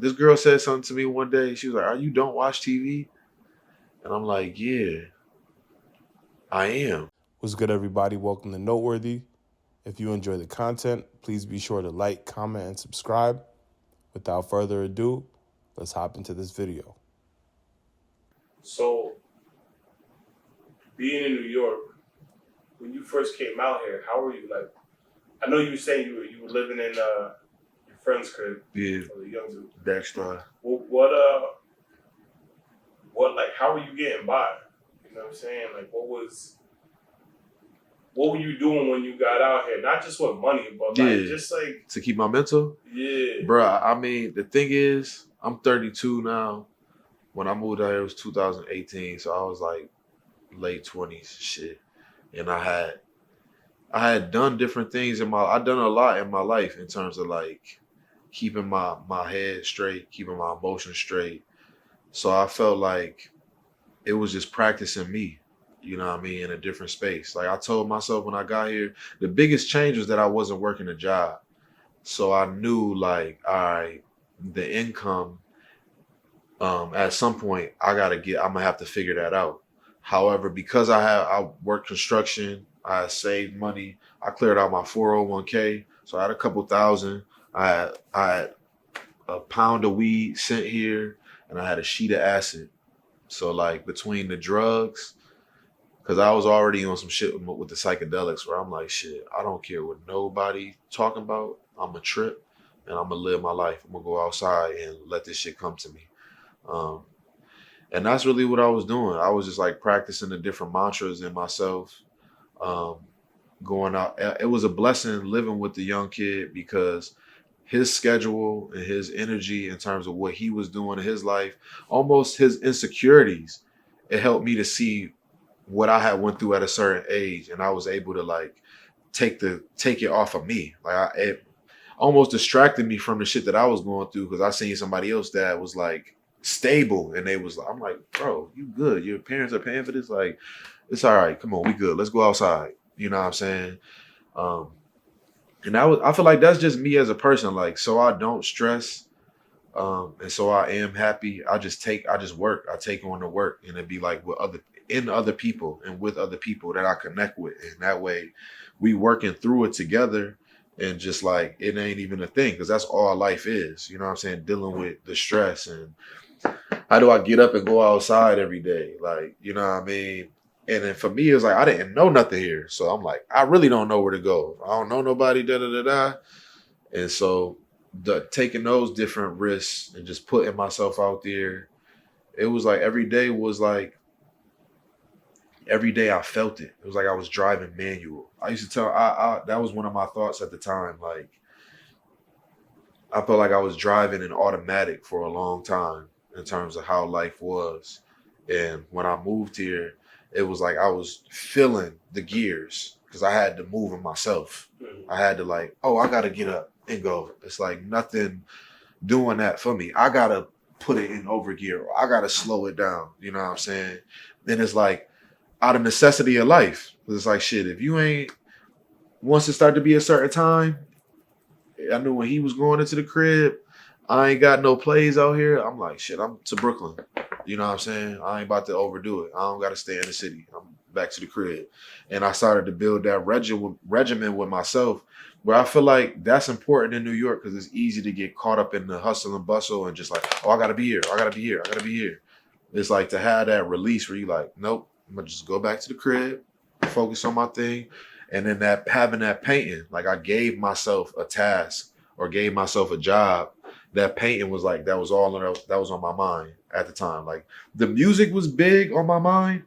this girl said something to me one day. She was like, "Are you don't watch TV?" And I'm like, "Yeah, I am." What's good, everybody? Welcome to Knoteworthy. If you enjoy the content, please be sure to like, comment, and subscribe. Without further ado, let's hop into this video. So, being in New York, when you first came out here, how were you? Like, I know you were saying you were living in your friend's crib. Yeah, the young dude. Dexter. What, like, how were you getting by? You know what I'm saying? Like, what were you doing when you got out here? Not just with money, but like, just like to keep my mental. Yeah, bro. I mean, the thing is, I'm 32 now. When I moved out here, it was 2018, so I was like late 20s, shit. And I had done different things I'd done a lot in my life in terms of like keeping my head straight, keeping my emotions straight. So I felt like it was just practicing me, you know what I mean, in a different space. Like I told myself when I got here, the biggest change was that I wasn't working a job. So I knew like, all right, the income, at some point I'm gonna have to figure that out. However, because I worked construction, I saved money, I cleared out my 401k, so I had a couple thousand. I had a pound of weed sent here, and I had a sheet of acid. So like between the drugs, because I was already on some shit with the psychedelics, where I'm like, shit, I don't care what nobody talking about. I'm a trip, and I'm gonna live my life. I'm gonna go outside and let this shit come to me. Um, and that's really what I was doing. I was just like practicing the different mantras in myself, um, going out. It was a blessing living with the young kid because his schedule and his energy in terms of what he was doing in his life, almost his insecurities, it helped me to see what I had went through at a certain age, and I was able to like take it off of me. It almost distracted me from the shit that I was going through because I seen somebody else that was like stable, and I'm like, bro, you good? Your parents are paying for this? Like, it's all right. Come on, we good. Let's go outside. You know what I'm saying? Um, and I feel like that's just me as a person. Like, so I don't stress, and so I am happy. I just work. I take on the work, and it be like other people and with other people that I connect with, and that way we working through it together. And just like it ain't even a thing because that's all life is. You know what I'm saying? Dealing with the stress and how do I get up and go outside every day? Like, you know what I mean? And then for me, it's like I didn't know nothing here. So I'm like, I really don't know where to go. I don't know nobody, da da da da. And so taking those different risks and just putting myself out there, it was like every day I felt it. It was like I was driving manual. I used to tell that was one of my thoughts at the time. Like I felt like I was driving an automatic for a long time in terms of how life was. And when I moved here, it was like I was feeling the gears because I had to move them myself. I had to like, oh, I got to get up and go. It's like nothing doing that for me. I got to put it in overgear. I got to slow it down. You know what I'm saying? Then it's like out of necessity of life. It's like, shit, if you ain't, once it started to be a certain time, I knew when he was going into the crib, I ain't got no plays out here. I'm like, shit, I'm to Brooklyn. You know what I'm saying? I ain't about to overdo it. I don't got to stay in the city. I'm back to the crib. And I started to build that regimen with myself where I feel like that's important in New York because it's easy to get caught up in the hustle and bustle and just like, oh, I got to be here. I got to be here. I got to be here. It's like to have that release where you like, nope, I'm going to just go back to the crib, focus on my thing. And then having that painting, like I gave myself a task or gave myself a job. That painting was like that was on my mind at the time. Like the music was big on my mind.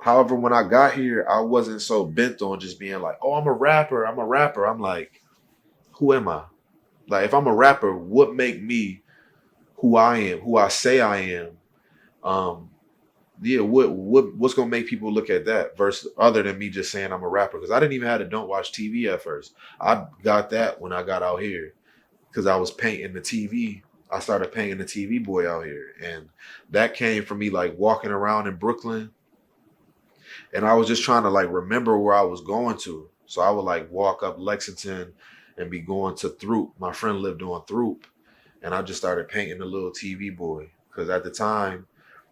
However, when I got here, I wasn't so bent on just being like, oh, I'm a rapper. I'm like, who am I? Like if I'm a rapper, what make me who I am, who I say I am? Yeah, what's gonna make people look at that versus other than me just saying I'm a rapper? Because I didn't even have to don't watch TV at first. I got that when I got out here because I was painting the TV. I started painting the TV boy out here, and that came from me like walking around in Brooklyn, and I was just trying to like remember where I was going to. So I would like walk up Lexington and be going to Throop. My friend lived on Throop, and I just started painting the little TV boy. Because at the time,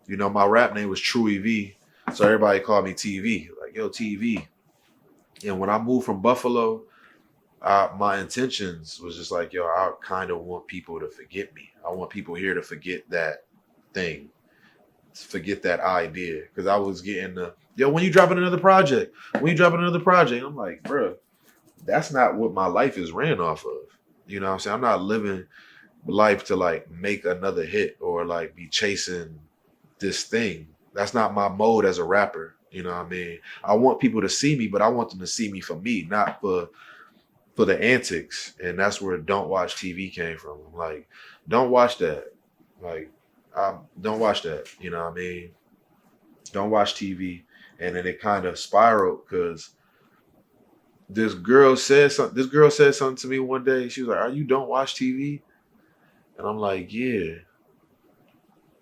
you know, my rap name was Truey V. So everybody called me TV. Like, yo, TV. And when I moved from Buffalo, my intentions was just like, yo, I kind of want people to forget me. I want people here to forget that thing, forget that idea. Because I was getting the, yo, when you dropping another project? When you dropping another project? I'm like, bro, that's not what my life is ran off of. You know what I'm saying? I'm not living life to like make another hit or like be chasing this thing. That's not my mode as a rapper. You know what I mean? I want people to see me, but I want them to see me for me, not for the antics. And that's where Don't Watch TV came from. I'm like, don't watch that. Like, don't watch that. You know what I mean? Don't watch TV. And then it kind of spiraled because this girl said something. This girl said something to me one day. She was like, "Are you Don't Watch TV?" And I'm like, "Yeah,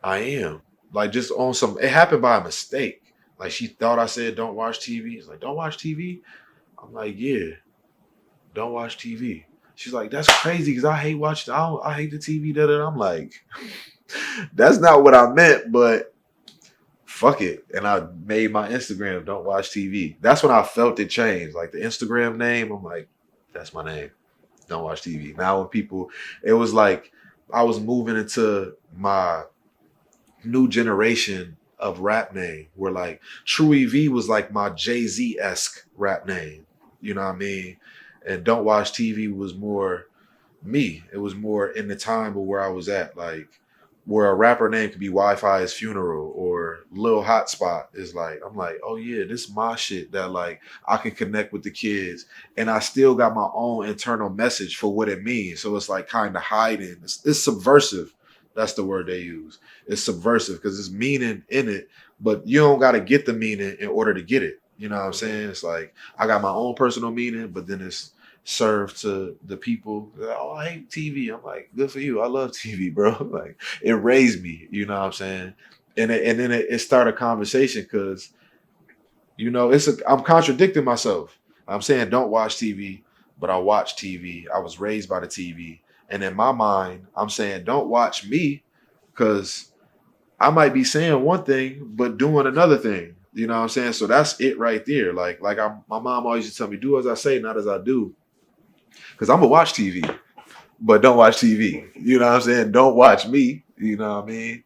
I am." Like just on some. It happened by mistake. Like she thought I said Don't Watch TV. It's like, Don't watch TV. I'm like, yeah, don't watch TV. She's like, that's crazy because I hate watching. I hate the TV. That I'm like, that's not what I meant, but fuck it. And I made my Instagram Don't Watch TV. That's when I felt it change. Like the Instagram name, I'm like, that's my name. Don't Watch TV. Now when people, it was like I was moving into my new generation of rap name where like Truey V was like my Jay-Z-esque rap name. You know what I mean? And Don't Watch TV was more me. It was more in the time of where I was at. Like where a rapper name could be Wi-Fi's funeral or Lil Hotspot is like, I'm like, oh yeah, this is my shit that like I can connect with the kids. And I still got my own internal message for what it means. So it's like kind of hiding. It's subversive. That's the word they use. It's subversive because it's meaning in it, but you don't got to get the meaning in order to get it. You know what I'm saying? It's like I got my own personal meaning, but then it's served to the people. Oh, I hate TV. I'm like, good for you. I love TV, bro. Like it raised me. You know what I'm saying? And then it started a conversation because you know I'm contradicting myself. I'm saying don't watch TV, but I watch TV. I was raised by the TV, and in my mind, I'm saying don't watch me because I might be saying one thing but doing another thing. You know what I'm saying? So that's it right there. My mom always used to tell me, do as I say, not as I do. Because I'm gonna watch TV, but don't watch TV. You know what I'm saying? Don't watch me. You know what I mean?